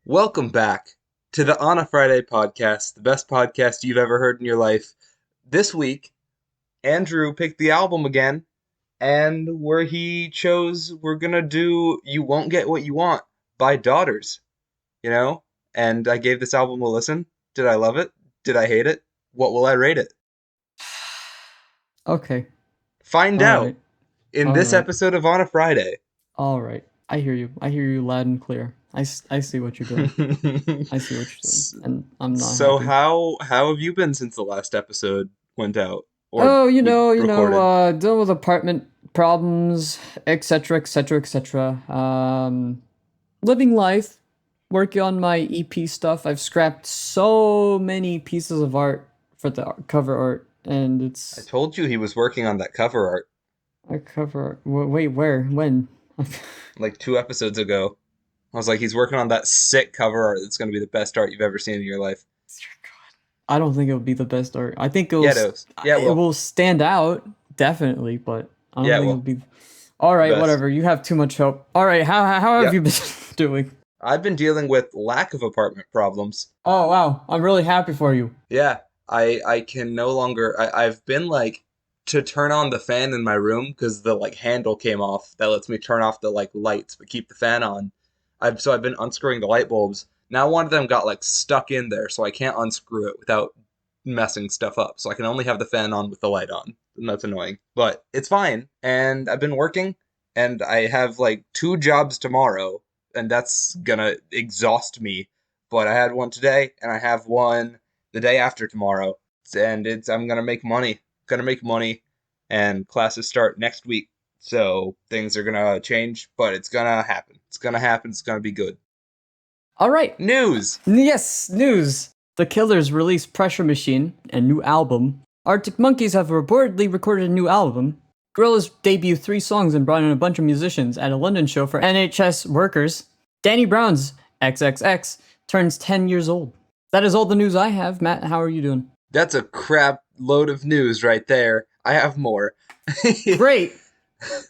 Welcome back to the On a Friday podcast, the best podcast you've ever heard in your life. This week, Andrew picked the album again, and we're gonna do You Won't Get What You Want by Daughters, you know? And I gave this album a listen. Did I love it? Did I hate it? What will I rate it? Okay. Find All out right. in All this right. episode of On a Friday. All right. I hear you. I hear you loud and clear. I see what you're doing. I see what you're doing. And I'm not So happy. how have you been since the last episode went out or Oh, we recorded? dealing with apartment problems, etc., etc., etc. Living life, working on my EP stuff. I've scrapped so many pieces of art for the cover art, and I it's told you he was working on that cover art a cover art. Wait, where? When? like 2 episodes ago. I was like, he's working on that sick cover art that's going to be the best art you've ever seen in your life. I don't think it would be the best art. I think Yeah, it is. Yeah, it it will. will stand out definitely, but I don't Yeah, it think it will. would be. All The right, best. whatever. You have too much hope. All right, how have Yep. you been doing? I've been dealing with lack of apartment problems. Oh wow, I'm really happy for you. Yeah, I can no longer. I've been like to turn on the fan in my room because the like handle came off that lets me turn off the like lights but keep the fan on. I've been unscrewing the light bulbs. Now one of them got like stuck in there, so I can't unscrew it without messing stuff up. So I can only have the fan on with the light on, and that's annoying. But it's fine. And I've been working, and I have like 2 jobs tomorrow, and that's gonna exhaust me. But I had one today, and I have one the day after tomorrow, and it's I'm gonna make money. Gonna make money, and classes start next week. So things are gonna change, but it's gonna happen. It's gonna happen. It's gonna be good. All right, News. yes, news. The Killers released Pressure Machine, a new album. Arctic Monkeys have reportedly recorded a new album. Gorillaz debuted 3 songs and brought in a bunch of musicians at a London show for NHS workers. Danny Brown's XXX turns 10 years old. That is all the news I have. Matt, how are you doing? That's a crap load of news right there. I have more. Great!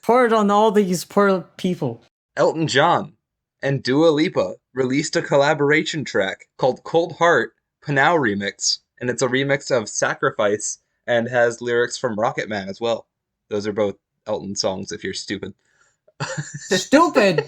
Pour it on all these poor people. Elton John and Dua Lipa released a collaboration track called Cold Heart Panau Remix, and it's a remix of Sacrifice and has lyrics from Rocket Man as well. Those are both Elton songs if you're stupid. Stupid!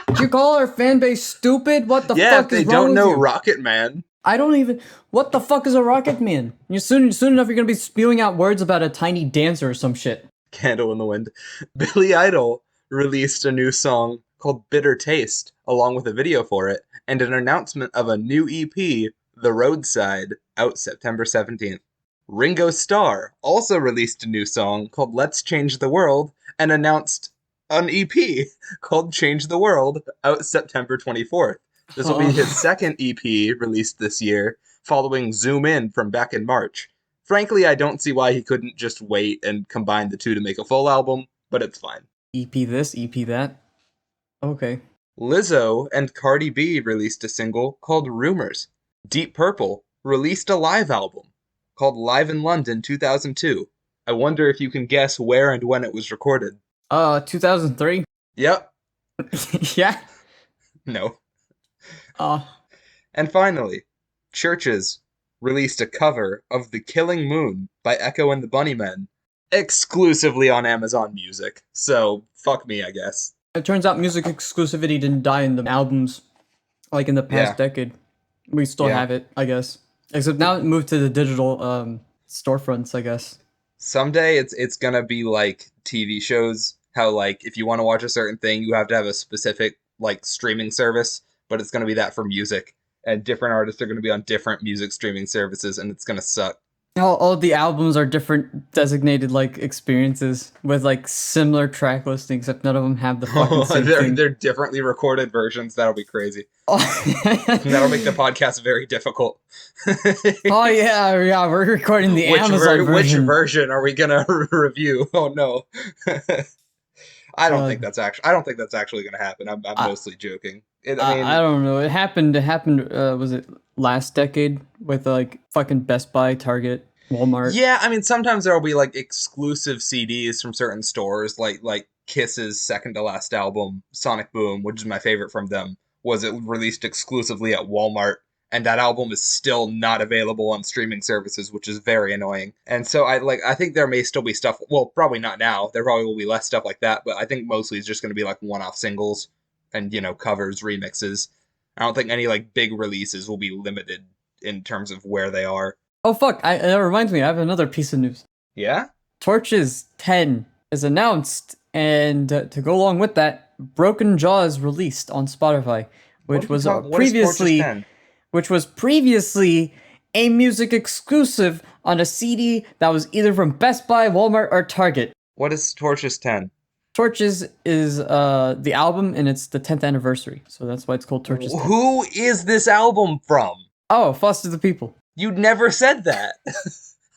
Did you call our fan base stupid? What the Yeah, if fuck they is wrong don't with know you? Rocket Man. I don't even. What the fuck is a rocket man? You soon enough you're gonna be spewing out words about a tiny dancer or some shit. Candle in the Wind. Billy Idol released a new song called Bitter Taste, along with a video for it, and an announcement of a new EP, The Roadside, out September 17th. Ringo Starr also released a new song called Let's Change the World and announced an EP called Change the World, out September 24th. This will be his second EP released this year, following Zoom In from back in March. Frankly, I don't see why he couldn't just wait and combine the two to make a full album, but it's fine. EP this, EP that. Okay. Lizzo and Cardi B released a single called Rumors. Deep Purple released a live album called Live in London 2002. I wonder if you can guess where and when it was recorded. 2003. Yep. Yeah. No. Uh, And finally, Churches released a cover of The Killing Moon by Echo and the Bunnymen, exclusively on Amazon Music. So, fuck me, I guess. it turns out music exclusivity didn't die in the albums like in the past Yeah, decade. We still yeah. have it, I guess. Except now it moved to the digital storefronts, I guess. Someday it's gonna be like TV shows, how like if you want to watch a certain thing, you have to have a specific like streaming service, but it's gonna be that for music. And different artists are gonna be on different music streaming services, and it's gonna suck. All the albums are different designated like experiences with like similar track listings, except none of them have the fucking Oh, same they're thing. they're differently recorded versions. That'll be crazy. Oh, And that'll make the podcast very difficult. oh yeah, we're recording the Amazon Which version. version are we gonna review? Oh no. Uh, I don't think that's actually gonna happen. I'm I, mostly joking. I I mean, don't know. It happened. It happened. Was it last decade with like fucking Best Buy, Target, Walmart? yeah, I mean sometimes there'll be like exclusive CDs from certain stores, like Kiss's second to last album, Sonic Boom, which is my favorite from them, was it released exclusively at Walmart, and that album is still not available on streaming services, which is very annoying. And so I think there may still be stuff, well, probably not now. There probably will be less stuff like that, but I think mostly it's just going to be like one-off singles and, covers, remixes. I don't think any like big releases will be limited in terms of where they are. Oh fuck! That reminds me. I have another piece of news. Yeah? Torches 10 is announced, and to go along with that, Broken Jaw is released on Spotify, which was What is Torches 10? previously a music exclusive on a CD that was either from Best Buy, Walmart, or Target. What is Torches 10? Torches is the album, and it's the 10th anniversary, so that's why it's called Torches 10. Who is this album from? Oh, Foster the People. You never said that.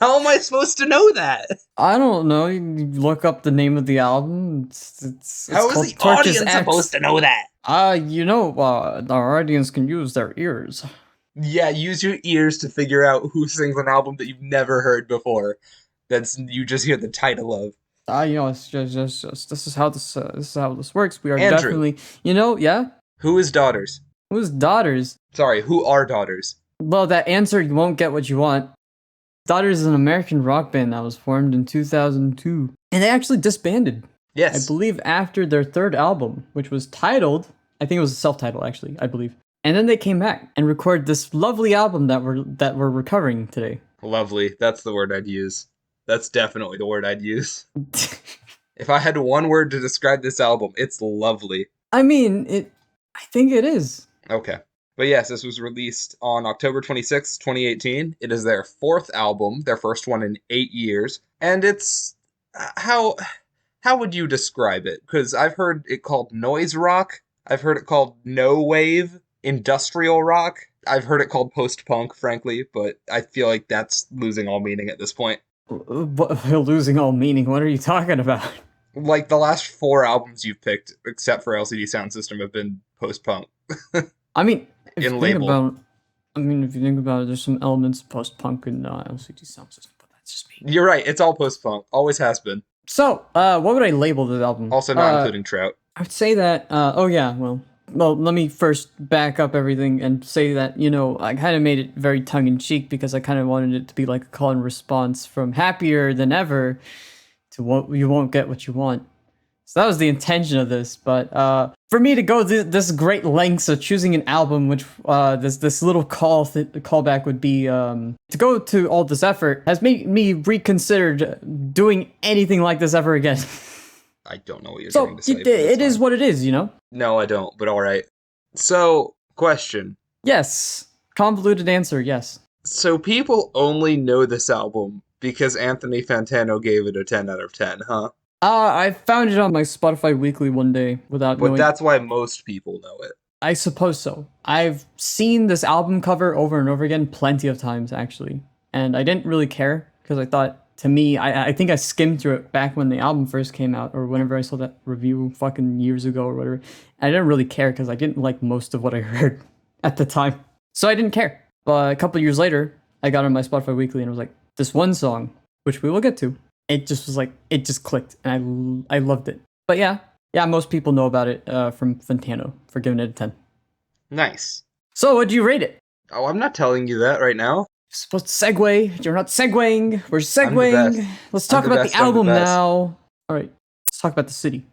How am I supposed to know that? I don't know. You look up the name of the album. It's How called is the Torches audience X. supposed to know that? Our audience can use their ears. Yeah, use your ears to figure out who sings an album that you've never heard before. You just hear the title of. It's just this is how this works. We are Andrew. definitely, yeah. Who is Daughters? Who's Daughters? Sorry, who are Daughters? Well, that answer you won't get what you want. Daughters is an American rock band that was formed in 2002, and they actually disbanded. Yes. I believe after their third album, which was titled, I think it was a self-title actually, I believe. And then they came back and recorded this lovely album that we're recovering today. Lovely. That's the word I'd use. That's definitely the word I'd use. If I had one word to describe this album, it's lovely. I think it is. Okay. But yes, this was released on October 26, 2018. It is their fourth album, their first one in 8 years. And it's... How would you describe it? Because I've heard it called noise rock. I've heard it called no wave, industrial rock. I've heard it called post-punk, frankly, but I feel like that's losing all meaning at this point. Losing all meaning? What are you talking about? Like, the last 4 albums you've picked, except for LCD Sound System, have been post-punk. I mean, if In you label. think about it, there's some elements of post-punk in LCD Sound System, but that's just me. You're right, it's all post-punk. Always has been. So, what would I label this album? Also not including Trout. I would say that, well, let me first back up everything and say that, I kind of made it very tongue-in-cheek because I kind of wanted it to be like a call and response from Happier Than Ever to what you won't get what you want. So that was the intention of this, but for me to go this great lengths of choosing an album, which this little callback would be to go to all this effort, has made me reconsider doing anything like this ever again. I don't know what you're trying to say. It is what it is, No, I don't, but alright. So, question. Yes. Convoluted answer, yes. So people only know this album because Anthony Fantano gave it a 10 out of 10, huh? I found it on my Spotify Weekly one day without knowing. But that's why most people know it. I suppose so. I've seen this album cover over and over again plenty of times, actually. And I didn't really care, because I thought, to me, I think I skimmed through it back when the album first came out, or whenever I saw that review fucking years ago or whatever. I didn't really care, because I didn't like most of what I heard at the time. So I didn't care. But a couple years later, I got on my Spotify Weekly, and I was like, this one song, which we will get to, it just was like, it just clicked, and I loved it. But yeah, most people know about it from Fantano for giving it a 10. Nice. So, what do you rate it? Oh, I'm not telling you that right now. You're supposed to segue. You're not segueing. We're segueing. Let's talk about the album now. Alright, let's talk about the city.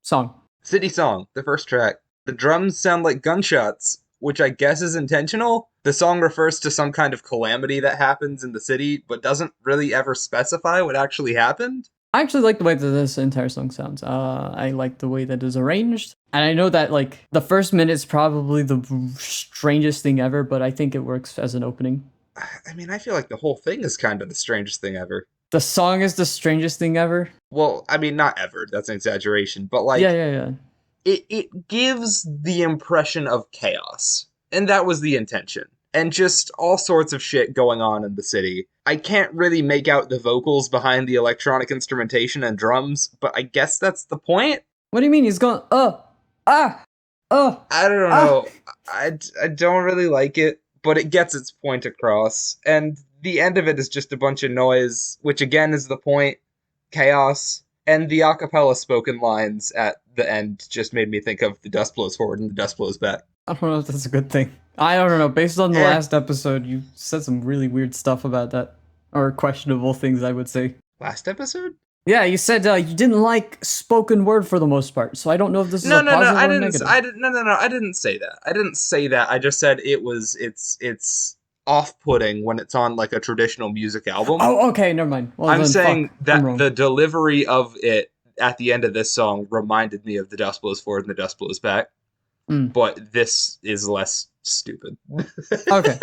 Song. City Song, the first track. The drums sound like gunshots, which I guess is intentional. The song refers to some kind of calamity that happens in the city, but doesn't really ever specify what actually happened. I actually like the way that this entire song sounds. I like the way that it's arranged. And I know that, like, the first minute's probably the strangest thing ever, but I think it works as an opening. I mean, I feel like the whole thing is kind of the strangest thing ever. The song is the strangest thing ever? Well, I mean, not ever. That's an exaggeration. But, like, yeah. It gives the impression of chaos. And that was the intention. And just all sorts of shit going on in the city. I can't really make out the vocals behind the electronic instrumentation and drums, but I guess that's the point. What do you mean? He's going, I don't know. I don't really like it, but it gets its point across. And the end of it is just a bunch of noise, which again is the point. Chaos. And the a cappella spoken lines at the end just made me think of The Dust Blows Forward and The Dust Blows Back. I don't know if that's a good thing. I don't know. Based on the Eh, last episode, you said some really weird stuff about that, or questionable things, I would say. last episode? Yeah, you said you didn't like spoken word for the most part, so I don't know if this is No, a no, no. positive I or didn't. negative. I didn't. No, no, no. I didn't say that. I didn't say that. I just said it was. It's off-putting when it's on like a traditional music album. Oh, okay, never mind. Well I'm then, fuck, saying I'm that wrong. the delivery of it at the end of this song reminded me of The Dust Blows Forward and The Dust Blows Back, Mm. but this is less stupid. Okay,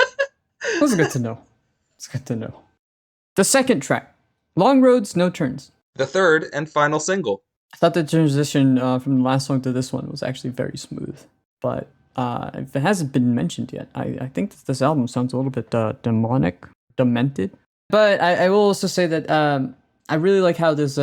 that's good to know. It's good to know. The second track, "Long Roads, No Turns." The third and final single. I thought the transition from the last song to this one was actually very smooth, but if it hasn't been mentioned yet, I think that this album sounds a little bit demonic, demented. But I will also say that I really like how this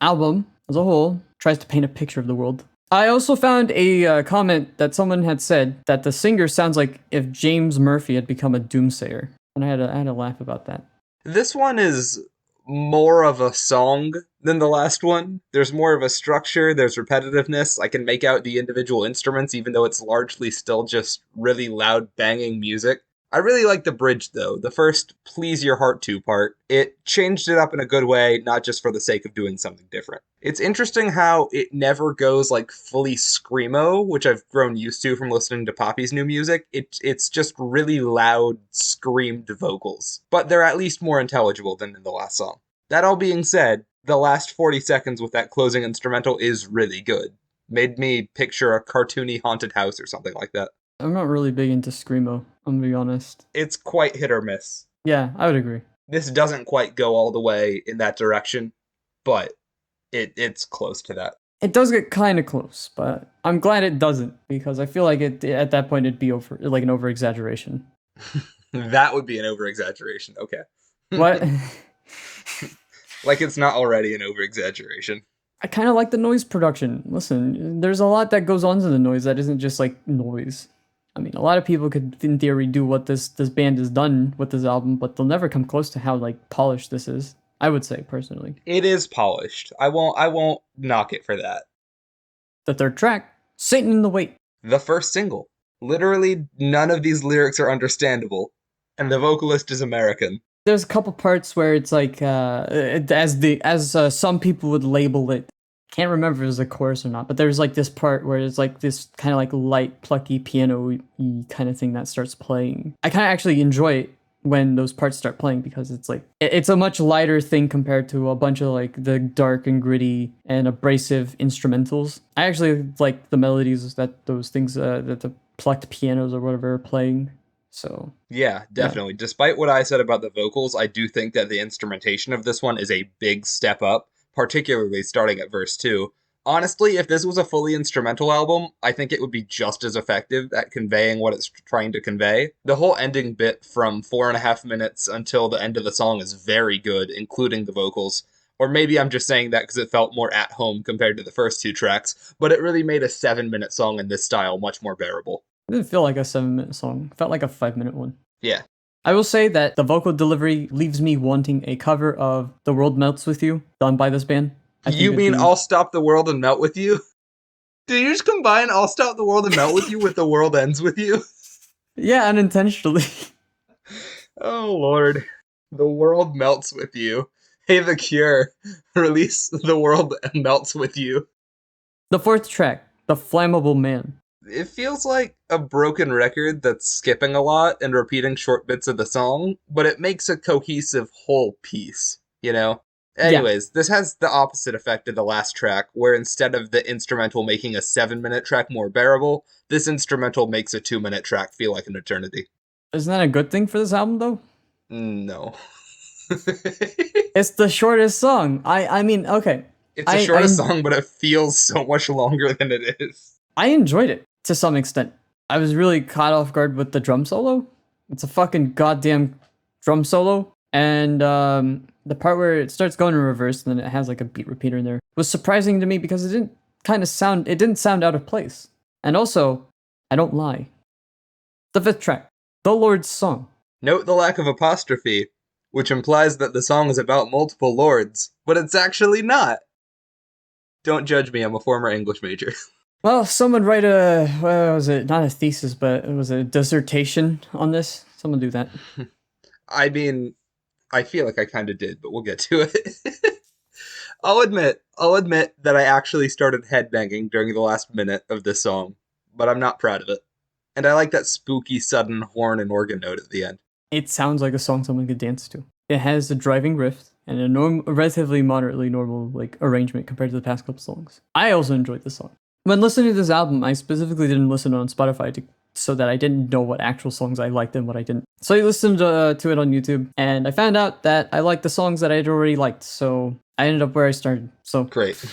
album as a whole tries to paint a picture of the world. I also found a comment that someone had said that the singer sounds like if James Murphy had become a doomsayer, and I had a laugh about that. This one is more of a song than the last one. There's more of a structure, there's repetitiveness. I can make out the individual instruments, even though it's largely still just really loud banging music. I really like the bridge though. The first Please Your Heart to part. It changed it up in a good way, not just for the sake of doing something different. It's interesting how it never goes like fully screamo, which I've grown used to from listening to Poppy's new music. It's just really loud, screamed vocals, but they're at least more intelligible than in the last song. That all being said, the last 40 seconds with that closing instrumental is really good. Made me picture a cartoony haunted house or something like that. I'm not really big into screamo. I'm gonna be honest. It's quite hit or miss. Yeah, I would agree. This doesn't quite go all the way in that direction, but it's close to that. It does get kind of close, but I'm glad it doesn't because I feel like it at that point it'd be over like an over exaggeration. That would be an over exaggeration. Okay. What? Like it's not already an over exaggeration. I kind of like the noise production. Listen, there's a lot that goes on to the noise that isn't just like noise. I mean, a lot of people could, in theory, do what this band has done with this album, but they'll never come close to how like polished this is. I would say personally. It is polished. I won't knock it for that. The third track, "Satan in the Wait." The first single. Literally none of these lyrics are understandable, and the vocalist is American. There's a couple parts where it's like as some people would label it. Can't remember if it was a chorus or not, but there's like this part where it's like this kind of like light plucky piano kind of thing that starts playing. I kind of actually enjoy it when those parts start playing because it's like it's a much lighter thing compared to a bunch of like the dark and gritty and abrasive instrumentals. I actually like the melodies that those things that the plucked pianos or whatever are playing. So Yeah, yeah. definitely. Despite what I said about the vocals, I do think that the instrumentation of this one is a big step up, particularly starting at verse 2. Honestly, if this was a fully instrumental album, I think it would be just as effective at conveying what it's trying to convey. The whole ending bit from 4.5 minutes until the end of the song is very good, including the vocals. Or maybe I'm just saying that because it felt more at home compared to the first two tracks, but it really made a 7 minute song in this style much more bearable. It didn't feel like a 7 minute song. It felt like a 5 minute one. Yeah. I will say that the vocal delivery leaves me wanting a cover of "The World Melts with You" done by this band. I think You it'd mean be I'll stop the world and melt with you? Did you just combine I'll stop the world and melt with you with the world ends with you? yeah, unintentionally. Oh lord. The world melts with you. Hey The Cure, release The World Melts with You. The fourth track, "The Flammable Man." It feels like a broken record that's skipping a lot and repeating short bits of the song, but it makes a cohesive whole piece, you know? Yeah, Anyways, this has the opposite effect of the last track, where instead of the instrumental making a 7 minute track more bearable, this instrumental makes a 2 minute track feel like an eternity. isn't that a good thing for this album though? No. It's the shortest song. I mean, okay. It's the I shortest I song, but it feels so much longer than it is. I enjoyed it to some extent. I was really caught off guard with the drum solo. It's a fucking goddamn drum solo, and the part where it starts going in reverse and then it has like a beat repeater in there was surprising to me because it didn't sound out of place. And also, I don't lie. The fifth track, "The Lord's Song." Note the lack of apostrophe, which implies that the song is about multiple lords, but it's actually not. Don't judge me, I'm a former English major. Well, someone write a, what was it? Not a thesis, but it was a dissertation on this. Someone do that. I mean, I feel like I kind of did, but we'll get to it. I'll admit that I actually started headbanging during the last minute of this song, but I'm not proud of it. And I like that spooky sudden horn and organ note at the end. It sounds like a song someone could dance to. It has a driving riff and a relatively moderately normal like arrangement compared to the past couple songs. I also enjoyed the song. When listening to this album, I specifically didn't listen on Spotify so that I didn't know what actual songs I liked and what I didn't. So I listened to it on YouTube, and I found out that I liked the songs that I'd already liked. So I ended up where I started. So Great.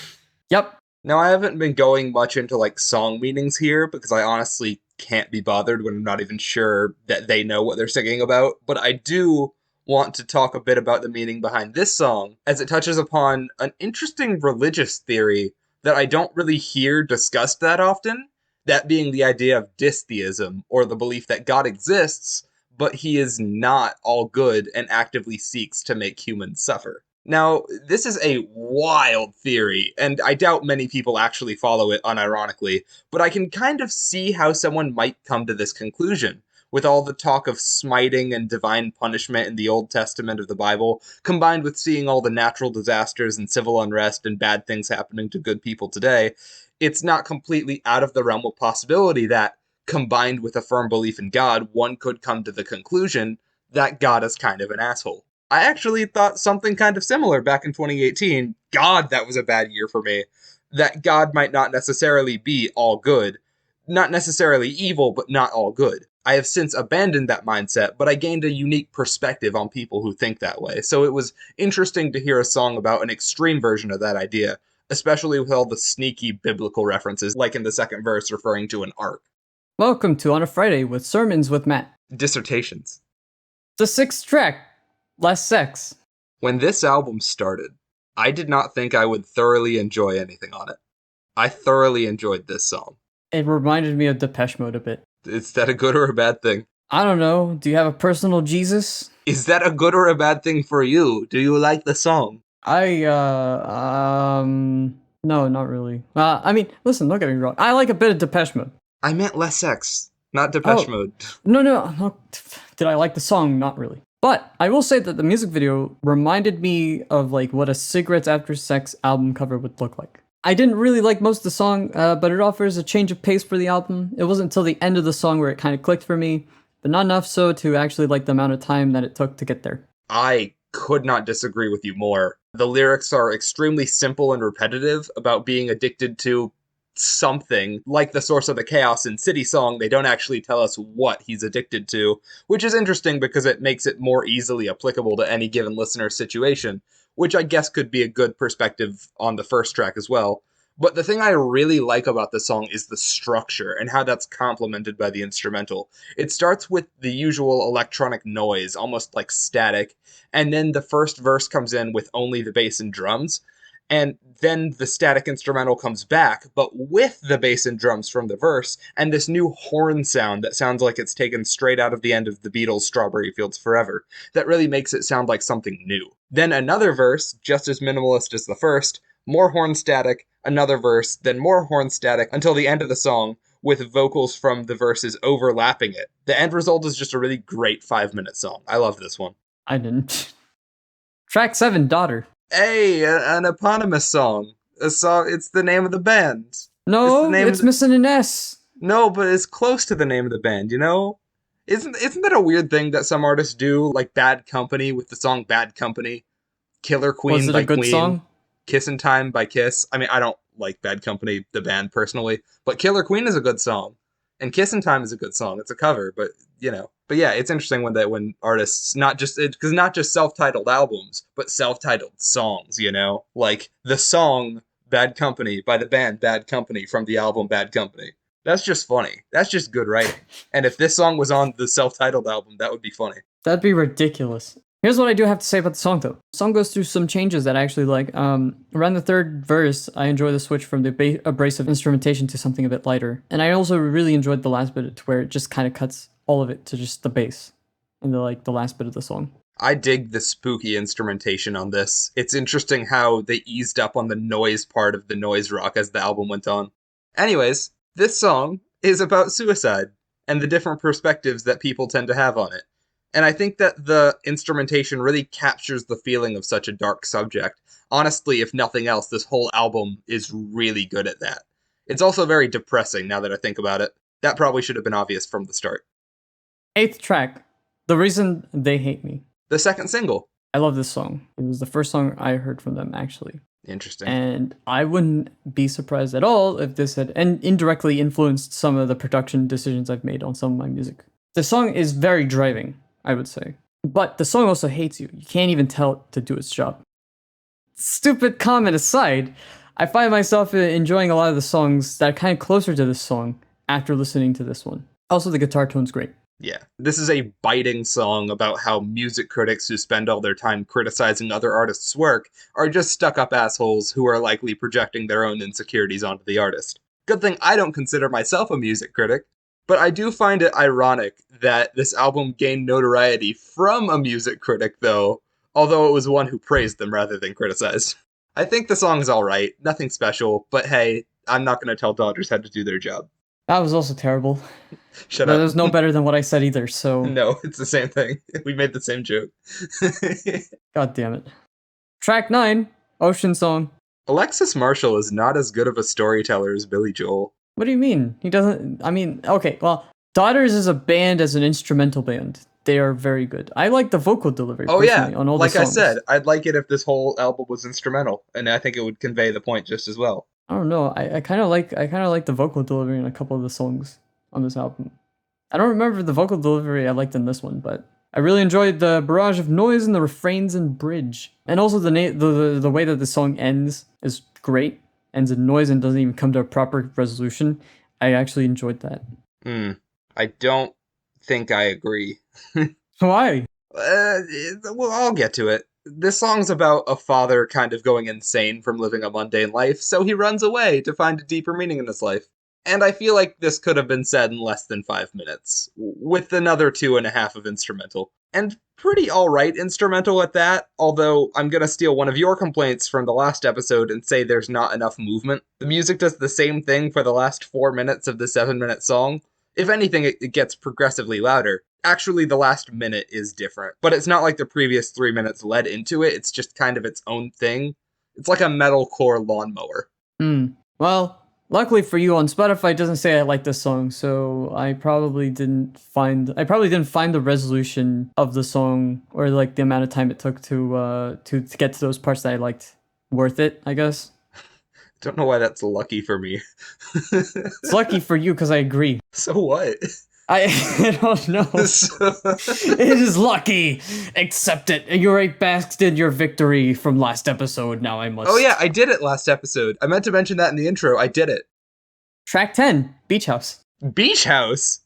yep. Now, I haven't been going much into like song meanings here because I honestly can't be bothered when I'm not even sure that they know what they're singing about, but I do want to talk a bit about the meaning behind this song as it touches upon an interesting religious theory that I don't really hear discussed that often, that being the idea of dystheism, or the belief that God exists, but he is not all good and actively seeks to make humans suffer. Now, this is a wild theory, and I doubt many people actually follow it unironically, but I can kind of see how someone might come to this conclusion. With all the talk of smiting and divine punishment in the Old Testament of the Bible, combined with seeing all the natural disasters and civil unrest and bad things happening to good people today, it's not completely out of the realm of possibility that, combined with a firm belief in God, one could come to the conclusion that God is kind of an asshole. I actually thought something kind of similar back in 2018. God, that was a bad year for me. That God might not necessarily be all good. Not necessarily evil, but not all good. I have since abandoned that mindset, but I gained a unique perspective on people who think that way. So it was interesting to hear a song about an extreme version of that idea, especially with all the sneaky biblical references, like in the second verse referring to an ark. Welcome to On a Friday with Sermons with Matt. Dissertations. The sixth track, Less Sex. When this album started, I did not think I would thoroughly enjoy anything on it. I thoroughly enjoyed this song. It reminded me of Depeche Mode a bit. Is that a good or a bad thing? I don't know. Do you have a personal Jesus? Is that a good or a bad thing for you? Do you like the song? No, not really. I mean, listen, don't get me wrong. I like a bit of Depeche Mode. I meant less sex, not Depeche Oh, Mode. no. Did I like the song? Not really. But I will say that the music video reminded me of like what a Cigarettes After Sex album cover would look like. I didn't really like most of the song, but it offers a change of pace for the album. It wasn't until the end of the song where it kind of clicked for me, but not enough so to actually like the amount of time that it took to get there. I could not disagree with you more. The lyrics are extremely simple and repetitive about being addicted to something. Like the source of the chaos in City Song, they don't actually tell us what he's addicted to, which is interesting because it makes it more easily applicable to any given listener's situation, which I guess could be a good perspective on the first track as well. But the thing I really like about the song is the structure and how that's complemented by the instrumental. It starts with the usual electronic noise, almost like static, and then the first verse comes in with only the bass and drums, and then the static instrumental comes back, but with the bass and drums from the verse, and this new horn sound that sounds like it's taken straight out of the end of the Beatles' Strawberry Fields Forever, that really makes it sound like something new. Then another verse, just as minimalist as the first, more horn static, another verse, then more horn static, until the end of the song, with vocals from the verses overlapping it. The end result is just a really great 5-minute song. I love this one. I didn't. Track 7, Daughter. Hey, an eponymous song. A song. It's the name of the band. It's the No, name of it's the. missing an S. No, but it's close to the name of the band. You know, isn't that a weird thing that some artists do, like Bad Company with the song Bad Company, Killer Was Queen it a by good Queen, song? Kissin' Time by Kiss. I mean, I don't like Bad Company, the band, personally, but Killer Queen is a good song, and Kissin' Time is a good song. It's a cover, but you know. But yeah, it's interesting when artists not just because not just self-titled albums, but self-titled songs. You know, like the song "Bad Company" by the band Bad Company from the album Bad Company. That's just funny. That's just good writing. And if this song was on the self-titled album, that would be funny. That'd be ridiculous. Here's what I do have to say about the song, though. The song goes through some changes that I actually like. Around the third verse, I enjoy the switch from the abrasive instrumentation to something a bit lighter. And I also really enjoyed the last bit to where it just kind of cuts all of it to just the bass in the last bit of the song. I dig the spooky instrumentation on this. It's interesting how they eased up on the noise part of the noise rock as the album went on. Anyways, this song is about suicide and the different perspectives that people tend to have on it. And I think that the instrumentation really captures the feeling of such a dark subject. Honestly, if nothing else, this whole album is really good at that. It's also very depressing now that I think about it. That probably should have been obvious from the start. Eighth track, The Reason They Hate Me. The second single. I love this song. It was the first song I heard from them, actually. Interesting. And I wouldn't be surprised at all if this had indirectly influenced some of the production decisions I've made on some of my music. The song is very driving, I would say. But the song also hates you. You can't even tell it to do its job. Stupid comment aside, I find myself enjoying a lot of the songs that are kind of closer to this song after listening to this one. Also, the guitar tone's great. Yeah. This is a biting song about how music critics who spend all their time criticizing other artists' work are just stuck-up assholes who are likely projecting their own insecurities onto the artist. Good thing I don't consider myself a music critic, but I do find it ironic that this album gained notoriety from a music critic, though, although it was one who praised them rather than criticized. I think the song's alright, nothing special, but hey, I'm not going to tell Dodgers how to do their job. That was also terrible. Shut But up. it was no better than what I said either, so... No, it's the same thing. We made the same joke. God damn it. Track 9, Ocean Song. Alexis Marshall is not as good of a storyteller as Billy Joel. What do you mean? He doesn't... I mean, okay, well, Daughters is a band as an instrumental band. They are very good. I like the vocal delivery, Oh yeah, on all like the I songs. said, I'd like it if this whole album was instrumental, and I think it would convey the point just as well. I don't know. I kind of like the vocal delivery in a couple of the songs on this album. I don't remember the vocal delivery I liked in this one, but I really enjoyed the barrage of noise and the refrains and bridge, and also the way that the song ends is great. Ends in noise and doesn't even come to a proper resolution. I actually enjoyed that. I don't think I agree. Why? Well, I'll get to it. This song's about a father kind of going insane from living a mundane life, so he runs away to find a deeper meaning in his life. And I feel like this could have been said in less than 5 minutes, with another 2.5 of instrumental. And pretty alright instrumental at that, although I'm gonna steal one of your complaints from the last episode and say there's not enough movement. The music does the same thing for the last 4 minutes of the 7-minute song. If anything, it gets progressively louder. Actually, the last minute is different, but it's not like the previous 3 minutes led into it, it's just kind of its own thing. It's like a metalcore lawnmower. Well, luckily for you, on Spotify it doesn't say I like this song, so I probably didn't find the resolution of the song, or like the amount of time it took to get to those parts that I liked worth it, I guess. Don't know why that's lucky for me. It's lucky for you because I agree. So what? I don't know. It is lucky. Accept it. You already basked in your victory from last episode. Now I must. Oh yeah, I did it last episode. I meant to mention that in the intro. I did it. Track 10, Beach House. Beach House?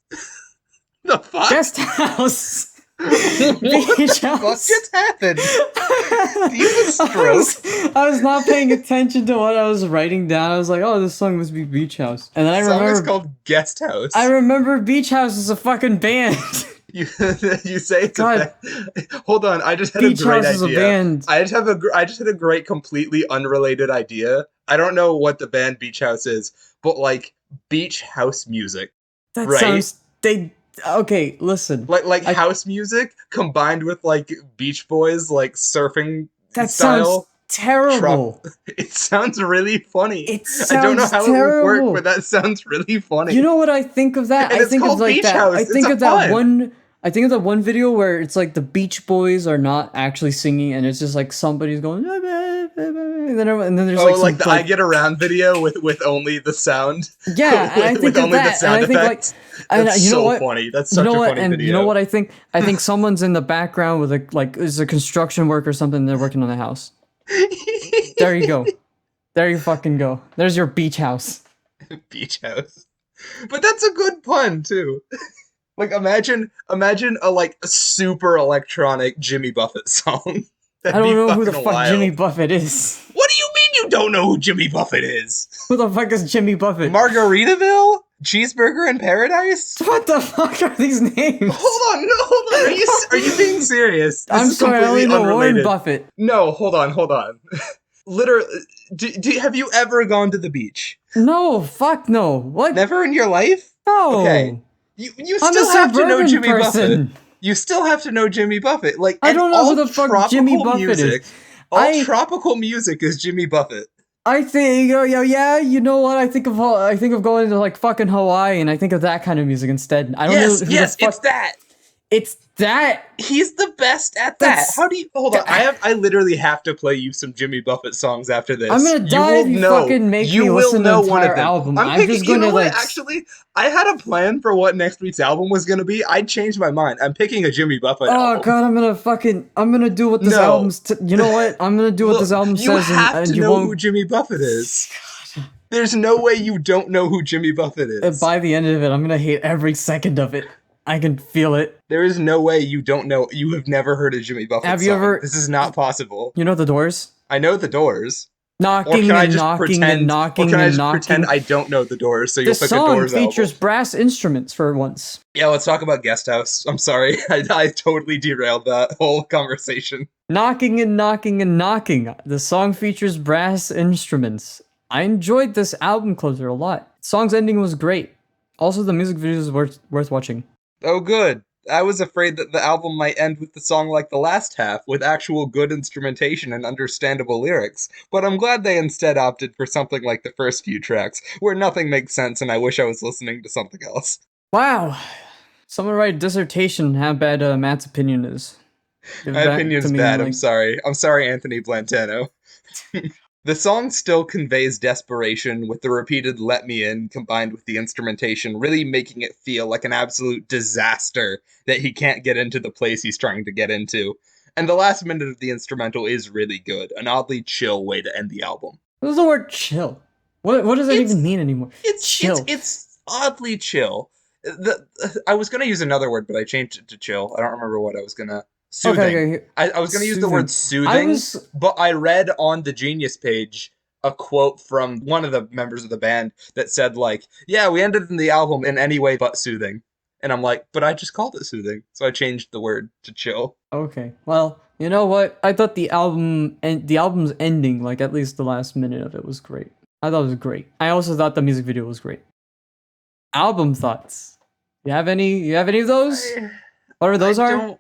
The fuck? Guest House. Beach House. What just happened? Do you have a stroke? I was not paying attention to what I was writing down. I was like, oh, this song must be Beach House. And then I remember... The song is called Guest House. I remember Beach House is a fucking band. You say it's God. a band. Hold on, I just had Beach a great House is idea. a band. I just had a great, completely unrelated idea. I don't know what the band Beach House is, but like beach house music. That right? sounds... Okay, listen. Like house music combined with like Beach Boys like surfing that style. Sounds terrible. It sounds really funny. It sounds I don't know how terrible. it would work, but that sounds really funny. You know what I think of that? And I it's think called of like Beach that. House. I think It's of that fun. one. I think of that one video where it's like the Beach Boys are not actually singing, and it's just like somebody's going, and then there's like the I Get Around video with only the sound. Yeah, and I think with of only that, the sound and I think effects. and That's you know so what? funny. That's such a funny video. You know what I think? I think someone's in the background with is a construction work or something. They're working on the house. There you go. There you fucking go. There's your beach house. Beach House. But that's a good pun too. Like imagine a like super electronic Jimmy Buffett song. I don't know who the fuck Jimmy Buffett is. What do you mean you don't know who Jimmy Buffett is? Who the fuck is Jimmy Buffett? Margaritaville? Cheeseburger in Paradise? What the fuck are these names? Hold on. Are you being serious? I'm sorry, I only know Warren Buffett. No, hold on. Literally, have you ever gone to the beach? No, fuck no. What? Never in your life? Okay. No. You I'm a still have to know suburban Jimmy Buffett. person. You still have to know Jimmy Buffett. Like, I and don't know who the fuck Jimmy Buffett is. all I tropical music is Jimmy Buffett. I think yeah, you know what? I think of going to like fucking Hawaii and I think of that kind of music instead. I don't know Yes, who the yes, it's fuck that. it's that. He's the best at that. That's How do you hold on? I literally have to play you some Jimmy Buffett songs after I'm this. gonna die if you fucking make me You will listen to the know one of entire them. album. I'm I'm picking just you know gonna what? like Actually, I had a plan for what next week's album was gonna be. I changed my mind. I'm picking a Jimmy Buffett oh album. god, I'm gonna do what this No. album's you know what? I'm gonna do what this Look, album you says have and to you know who won't Jimmy Buffett is. There's no way you don't know who Jimmy Buffett is. by the end of it, I'm gonna hate every second of it. I can feel it. There is no way you don't know. You have never heard a Jimmy Buffett Have you song. ever This is not possible. you know the Doors? I know the Doors. Or Knocking can I and just knocking and pretend? Or knocking can I and just pretend knocking. I don't know the Doors? So you'll This pick a song Doors album. features brass instruments for once. Yeah, let's talk about Guest House. I'm sorry, I totally derailed that whole conversation. Knocking and knocking and knocking. The song features brass instruments. I enjoyed this album closer a lot. Song's ending was great. Also, the music video is worth watching. Oh, good. I was afraid that the album might end with the song like the last half, with actual good instrumentation and understandable lyrics, but I'm glad they instead opted for something like the first few tracks, where nothing makes sense and I wish I was listening to something else. Wow. Someone write a dissertation on how bad Matt's opinion is. Give My it back to opinion's me in bad, I'm like sorry. I'm sorry, Anthony Blantano. The song still conveys desperation with the repeated let me in combined with the instrumentation, really making it feel like an absolute disaster that he can't get into the place he's trying to get into. And the last minute of the instrumental is really good, an oddly chill way to end the album. what's the word chill? What does that even It's mean anymore? Chill. it's oddly chill. I was gonna use another word, but I changed it to chill. I don't remember what I was gonna. Soothing. Okay. I was gonna use the word I soothing, was but I read on the Genius page a quote from one of the members of the band that said like, "Yeah, we ended in the album in any way but soothing," and I'm like, "But I just called it soothing," so I changed the word to chill. okay. Well, you know what? I thought the album's ending, like at least the last minute of it, was great. I thought it was great. I also thought the music video was great. Album thoughts. You have any? You have any of those? I, Whatever those I are.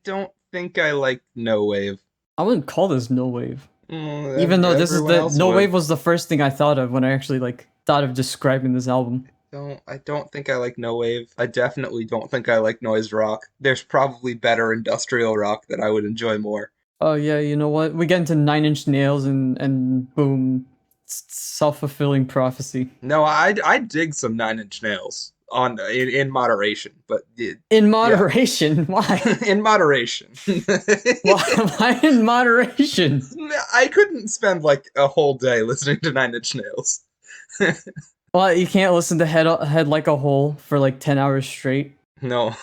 don't think I like No Wave. I wouldn't call this no wave. Mm, Even though this is everyone the else no would. wave was the first thing I thought of when I actually like thought of describing this album. I don't think I like no wave. I definitely don't think I like noise rock. There's probably better industrial rock that I would enjoy more. Oh yeah, you know what? We get into Nine Inch Nails and boom, self-fulfilling prophecy. No, I dig some Nine Inch Nails in moderation, but In yeah, moderation, why? in moderation. Why in moderation? I couldn't spend like a whole day listening to Nine Inch Nails. Well, you can't listen to Head Like a Hole for like 10 hours straight. No,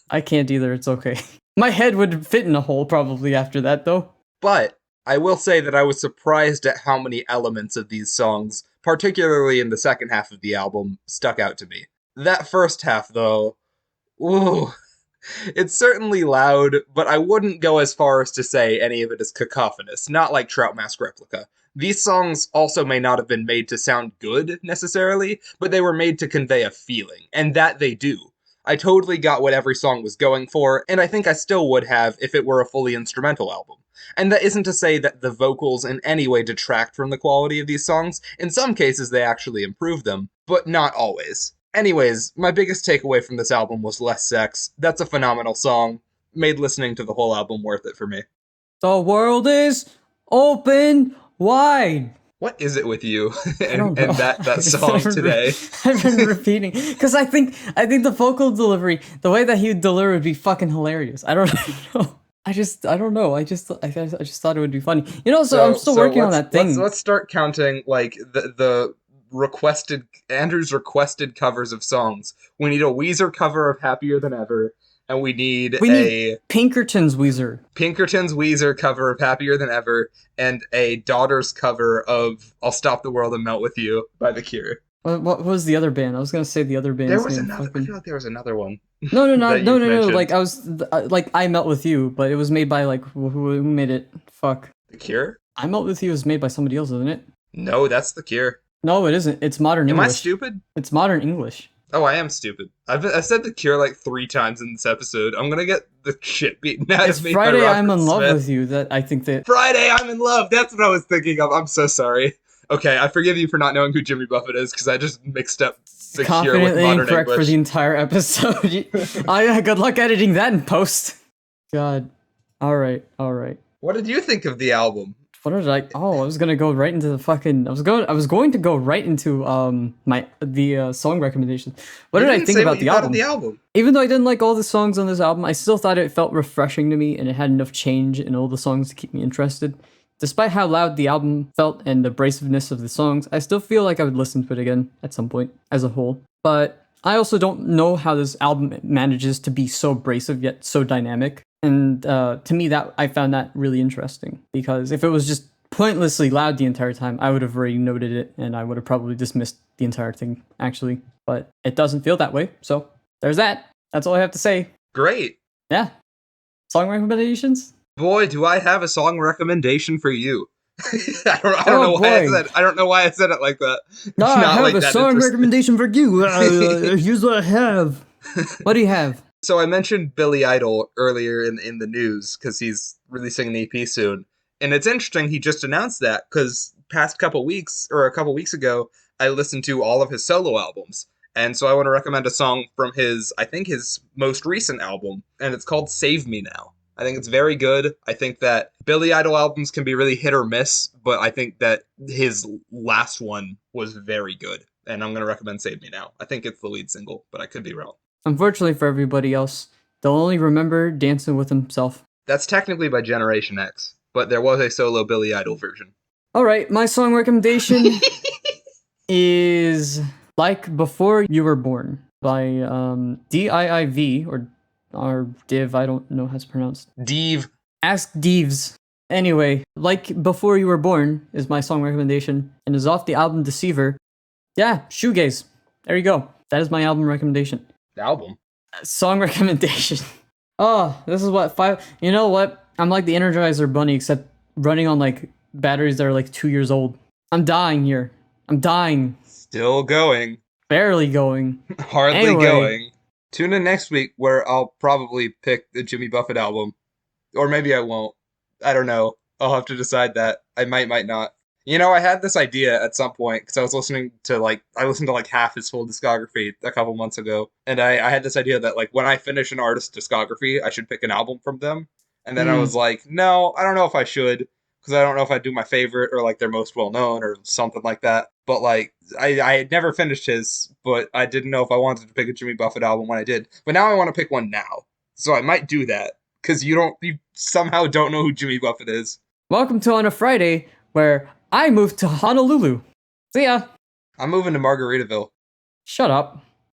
I can't either. It's okay. My head would fit in a hole probably after that though. but I will say that I was surprised at how many elements of these songs, particularly in the second half of the album, stuck out to me. That first half, though, ooh, it's certainly loud, but I wouldn't go as far as to say any of it is cacophonous, not like Trout Mask Replica. These songs also may not have been made to sound good, necessarily, but they were made to convey a feeling, and that they do. I totally got what every song was going for, and I think I still would have if it were a fully instrumental album. And that isn't to say that the vocals in any way detract from the quality of these songs. In some cases, they actually improve them, but not always. Anyways, my biggest takeaway from this album was less sex. That's a phenomenal song. Made listening to the whole album worth it for me. The world is open wide. What is it with you I don't know. and that song today? I've been repeating because I think the vocal delivery, the way that he would deliver, would be fucking hilarious. I don't know. I don't know. I just thought it would be funny. You know, so I'm still working on that thing. Let's start counting like the requested Andrew's requested covers of songs. We need a Weezer cover of Happier Than Ever, and we need Pinkerton's Weezer cover of Happier Than Ever, and a Daughters cover of I'll Stop the World and Melt With You by The Cure. What was the other band? I was gonna say the other band. There was another. I feel like there was another one. No. Mentioned. Like I was like I Melt With You, but it was made by like who made it? Fuck. The Cure? I Melt With You is made by somebody else, isn't it? No, that's The Cure. No, it isn't. It's modern Am I English. stupid? It's modern English. Oh, I am stupid. I've said The Cure like 3 times in this episode. I'm gonna get the shit beaten out It's of me by Friday I'm Robert in Love Smith. With You that I think that... Friday, I'm in love. That's what I was thinking of. I'm so sorry. Okay, I forgive you for not knowing who Jimmy Buffett is because I just mixed up The Cure with Confidently modern incorrect for English. the entire episode. Good luck editing that in post. God. Alright. What did you think of the album? What did I... Oh, I was gonna go right into the fucking... I was going to go right into the song recommendations. What You did I didn't think say about what you the thought album? of the album. Even though I didn't like all the songs on this album, I still thought it felt refreshing to me and it had enough change in all the songs to keep me interested. Despite how loud the album felt and the abrasiveness of the songs, I still feel like I would listen to it again at some point as a whole. But I also don't know how this album manages to be so abrasive yet so dynamic. And to me, that I found that really interesting because if it was just pointlessly loud the entire time, I would have already noted it and I would have probably dismissed the entire thing, actually. But it doesn't feel that way, so there's that. That's all I have to say. Great. Yeah. Song recommendations? Boy, do I have a song recommendation for you. I don't know why I boy. said. I don't know why I said it like that. No, I Not have like a that song interesting. recommendation for you. Here's what I have. What do you have? So I mentioned Billy Idol earlier in the news because he's releasing an EP soon, and it's interesting he just announced that because a couple weeks ago I listened to all of his solo albums, and so I want to recommend a song from his most recent album, and it's called "Save Me Now." I think it's very good. I think that Billy Idol albums can be really hit or miss, but I think that his last one was very good, and I'm going to recommend "Save Me Now." I think it's the lead single, but I could be wrong. Unfortunately for everybody else, they'll only remember Dancing with Himself. That's technically by Generation X, but there was a solo Billy Idol version. Alright, my song recommendation is Like Before You Were Born by DIIV or Div, I don't know how it's pronounced. Deve. Ask Deeves. Anyway, Like Before You Were Born is my song recommendation and is off the album Deceiver. Yeah, shoegaze. There you go. That is my album recommendation. Album. Song recommendation. Oh, this is what 5. You know what? I'm like the Energizer Bunny, except running on like batteries that are like 2 years old. I'm dying here. I'm dying. Still going. Barely going. Hardly Anyway. going. Tune in next week where I'll probably pick the Jimmy Buffett album. Or maybe I won't. I don't know. I'll have to decide that. I might not. You know, I had this idea at some point because I listened to like half his full discography a couple months ago, and I had this idea that like when I finish an artist's discography, I should pick an album from them. And then I was like, no, I don't know if I should because I don't know if I'd do my favorite or like their most well known or something like that. But like I had never finished his, but I didn't know if I wanted to pick a Jimmy Buffett album when I did. But now I want to pick one now, so I might do that because you somehow don't know who Jimmy Buffett is. Welcome to On a Friday, where I moved to Honolulu. See ya. I'm moving to Margaritaville. Shut up.